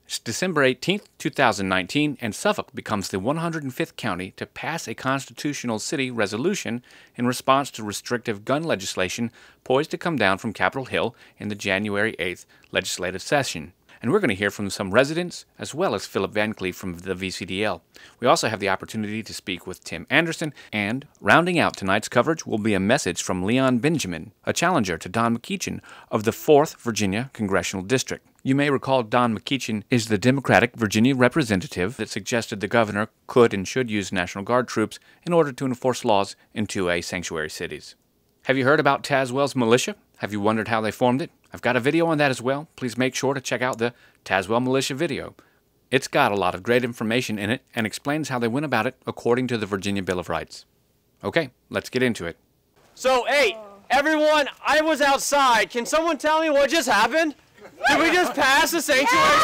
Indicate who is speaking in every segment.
Speaker 1: It's December 18th, 2019, and Suffolk becomes the 105th county to pass a constitutional city resolution in response to restrictive gun legislation poised to come down from Capitol Hill in the January 8th legislative session. And we're going to hear from some residents as well as Philip Van Cleve from the VCDL. We also have the opportunity to speak with Tim Anderson, and rounding out tonight's coverage will be a message from Leon Benjamin, a challenger to Don McEachin of the 4th Virginia Congressional District. You may recall Don McEachin is the Democratic Virginia representative that suggested the governor could and should use National Guard troops in order to enforce laws in 2A sanctuary cities. Have you heard about Tazewell's militia? Have you wondered how they formed it? I've got a video on that as well. Please make sure to check out the Tazewell Militia video. It's got a lot of great information in it and explains how they went about it according to the Virginia Bill of Rights. Okay, let's get into it.
Speaker 2: So, hey, everyone, I was outside. Can someone tell me what just happened? Did we just pass the sanctuary city?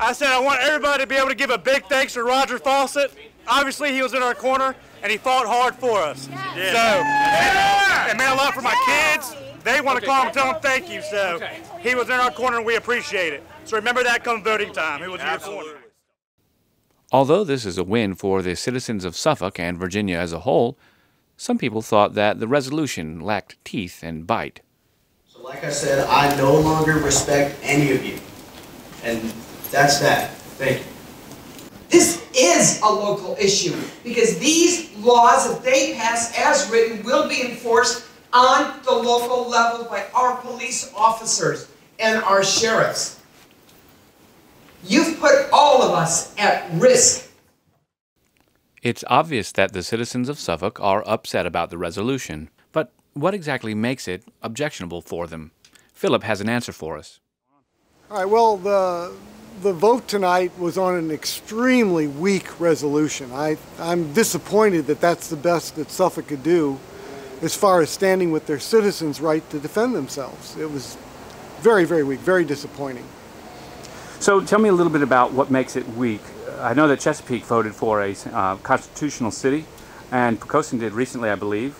Speaker 3: I said I want everybody to be able to give a big thanks to Roger Fawcett. Obviously, he was in our corner, and he fought hard for us. Yeah. So, it meant a lot for my kids. They want to call him and tell him thank you. So, he was in our corner, and we appreciate it. So remember that come voting time. He was in your corner.
Speaker 1: Although this is a win for the citizens of Suffolk and Virginia as a whole, some people thought that the resolution lacked teeth and bite.
Speaker 4: So like I said, I no longer respect any of you. And that's that. Thank you.
Speaker 5: This is a local issue because these laws, if they pass as written, will be enforced on the local level by our police officers and our sheriffs. You've put all of us at risk.
Speaker 1: It's obvious that the citizens of Suffolk are upset about the resolution, but what exactly makes it objectionable for them? Philip has an answer for us.
Speaker 6: All right, well, the vote tonight was on an extremely weak resolution. I'm disappointed that that's the best that Suffolk could do as far as standing with their citizens' right to defend themselves. It was very, very weak, very disappointing.
Speaker 7: So tell me a little bit about what makes it weak. I know that Chesapeake voted for a constitutional city, and Pocosin did recently, I believe.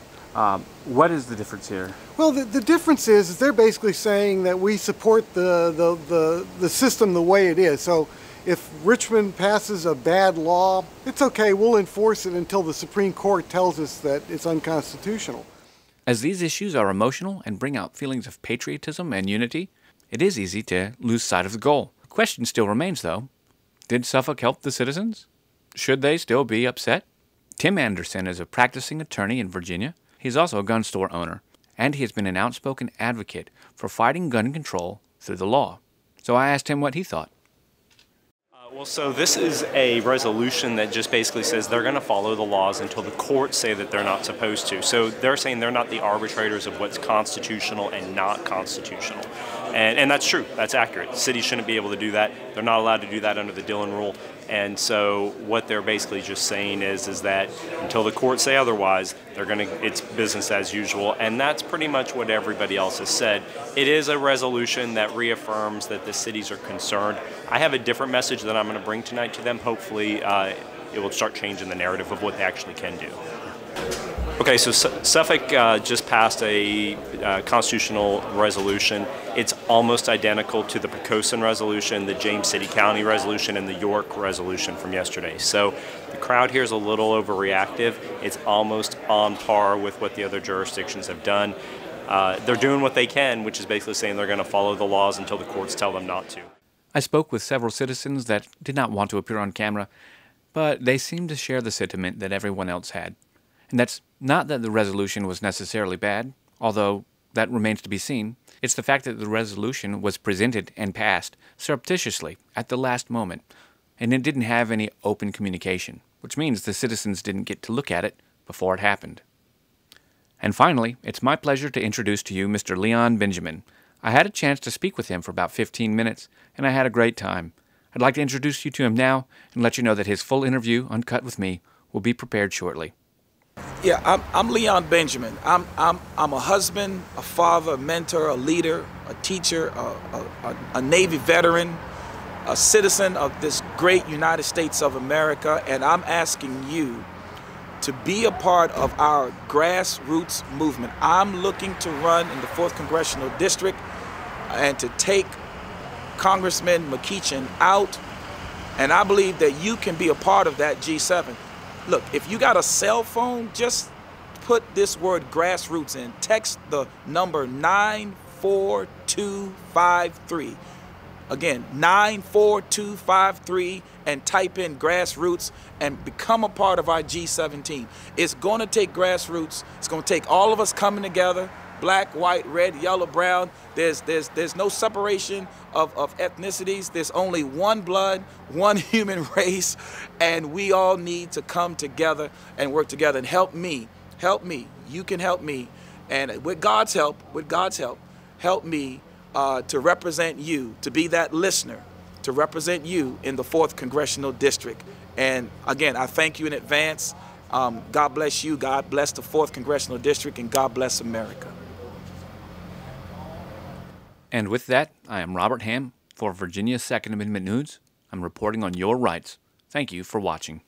Speaker 7: What is the difference here?
Speaker 6: Well, the difference is they're basically saying that we support the system the way it is. So if Richmond passes a bad law, it's okay, we'll enforce it until the Supreme Court tells us that it's unconstitutional.
Speaker 1: As these issues are emotional and bring out feelings of patriotism and unity, it is easy to lose sight of the goal. The question still remains, though. Did Suffolk help the citizens? Should they still be upset? Tim Anderson is a practicing attorney in Virginia. He's also a gun store owner, and he has been an outspoken advocate for fighting gun control through the law. So I asked him what he thought.
Speaker 2: Well, so this is a resolution that just basically says they're going to follow the laws until the courts say that they're not supposed to. So they're saying they're not the arbitrators of what's constitutional and not constitutional. And that's true. That's accurate. Cities shouldn't be able to do that. They're not allowed to do that under the Dillon Rule. And so what they're basically just saying is that until the courts say otherwise, it's business as usual. And that's pretty much what everybody else has said. It is a resolution that reaffirms that the cities are concerned. I have a different message that I'm going to bring tonight to them. Hopefully it will start changing the narrative of what they actually can do. Okay, so Suffolk just passed a constitutional resolution. It's almost identical to the Pocosin resolution, the James City County resolution, and the York resolution from yesterday. So the crowd here is a little overreactive. It's almost on par with what the other jurisdictions have done. They're doing what they can, which is basically saying they're going to follow the laws until the courts tell them not to.
Speaker 1: I spoke with several citizens that did not want to appear on camera, but they seemed to share the sentiment that everyone else had. And that's not that the resolution was necessarily bad, although that remains to be seen. It's the fact that the resolution was presented and passed surreptitiously at the last moment, and it didn't have any open communication, which means the citizens didn't get to look at it before it happened. And finally, it's my pleasure to introduce to you Mr. Leon Benjamin. I had a chance to speak with him for about 15 minutes, and I had a great time. I'd like to introduce you to him now and let you know that his full interview, uncut with me, will be prepared shortly.
Speaker 8: Yeah, I'm Leon Benjamin. I'm a husband, a father, a mentor, a leader, a teacher, a Navy veteran, a citizen of this great United States of America, and I'm asking you to be a part of our grassroots movement. I'm looking to run in the 4th Congressional District and to take Congressman McEachin out, and I believe that you can be a part of that G7. Look, if you got a cell phone, just put this word grassroots in. Text the number 94253. Again, 94253, and type in grassroots and become a part of our G7 team. It's going to take grassroots. It's going to take all of us coming together, black, white, red, yellow, brown. There's no separation of ethnicities. There's only one blood, one human race, and we all need to come together and work together and help me. Help me. You can help me. And with God's help, help me to represent you, to be that listener, to represent you in the 4th Congressional District. And again, I thank you in advance. God bless you. God bless the 4th Congressional District, and God bless America.
Speaker 1: And with that, I am Robert Ham for Virginia's Second Amendment News. I'm reporting on your rights. Thank you for watching.